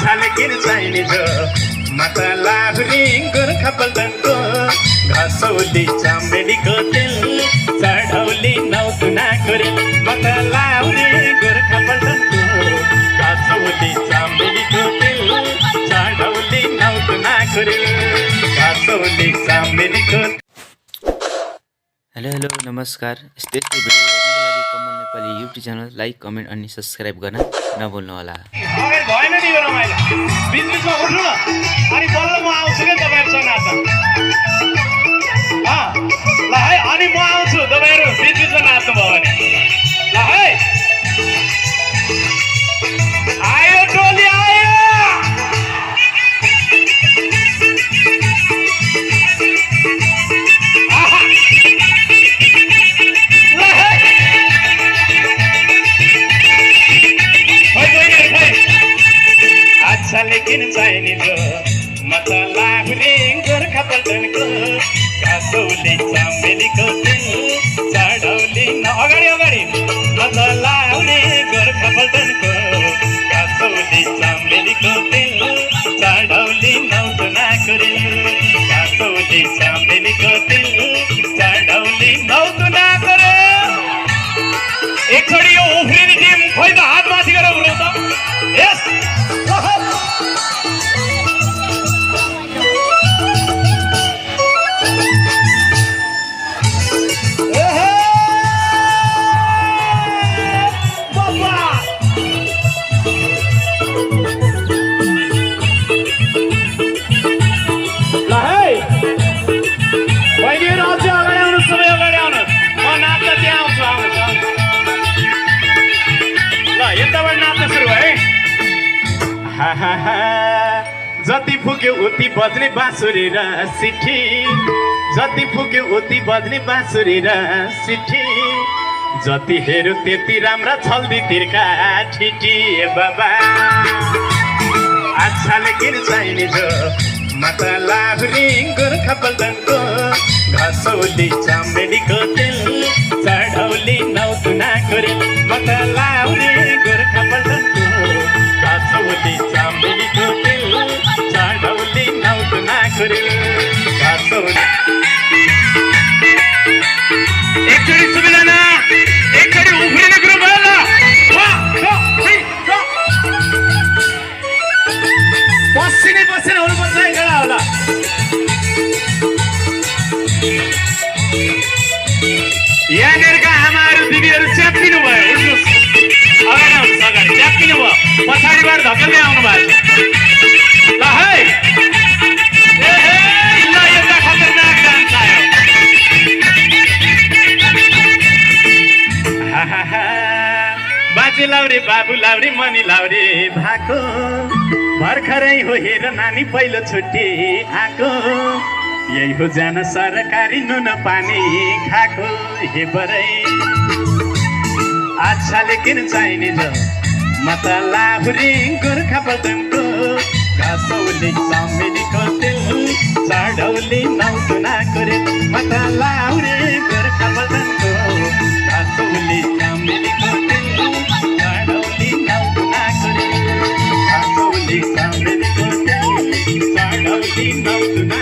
आछाले किन चाहिने जो मत लाहुरी गोर्खा पल्टनको घसौली चमेलीको तेल चढौली नौतुनाको रेल मत लाहुरी गोर्खा पल्टनको घसौली चमेलीको तेल चढौली नौतुनाको रेल घसौली चमेलीको। हेलो नमस्कार। यस्तै भिडियो हेर्नको लागि Kamal Nepali YouTube channel like comment अनि सब्स्क्राइब गर्न नभुल्नु होला। भएन नि यो रमाइलो बिचबिचमा उठ्नु न अनि बल्ल म आउँछु के तपाईहरुसँग नाच्न। ल है अनि म आउँछु तपाईहरु बिचबिचमा नाच्नु भयो भने। ल है आयो टोली आयो। लेकिन चाहिने जो मत लाहुरी गोर्खा पल्टनको घसौली चमेलीको तेल चढौली अगाडि अगाडि मत लाहुरी गोर्खा पल्टनको घसौली चमेलीको तेल चढौली नौतुनाको रेल घसौली चमेलीको तेल चढौली नौतुनाको रेल। एकचोटि यो उफ्रिने टिम खोइ त हात माथि गरेर उफ्रौ त। यस जति फुक्यो उति बज्ने बाँसुरी र सिठी जति फुक्यो उति बज्ने बाँसुरी र सिठी जति हेर्यो त्यति राम्रा छल्दी तिर्का ठिटी बाबा आछाले किन चाहिने जो मत लाहुरी गोर्खा पल्टनको घसौली चमेलीको तेल चढौली नौतुनाको रेल मत लाहुरी गोर्खा पल्टनको घसौली चमेलीको तेल चढौली नौतुनाको रेल घसौली। एकचोटि सुबिदाना एकचोटि उफ्रिने कुरो भयो ल। पसिनै पसिना हुनुपर्छ है होला। यहाँनिरका आमाहरू दिदीहरू च्याप्पिनु भयो। अगाडि आउनुहोस् अगाडि च्याप्पिनु भयो पछाडिबाट धकेल्दै आउनु भएको छ। ल है ल एउटा खतरनाक डान्स आयो। बाजे लाउरे बाबु लाउरे मनी लाउरे भएको भर्खरै हो हेर नानी पहिलो छुट्टी आएको यही हो जान सरकारी नुन पानी खाएको हे बरै आछाले किन चाहिने जो मत लाहुरी गोर्खा पल्टनको घसौली चमेलीको तेल चढौली नौतुनाको रेल मत लाहुरी गोर्खा पल्टनको घसौली चमेलीको तेल चढौली नौतुनाको रेल घसौली चमेलीको तेल चढौली नौतुनाको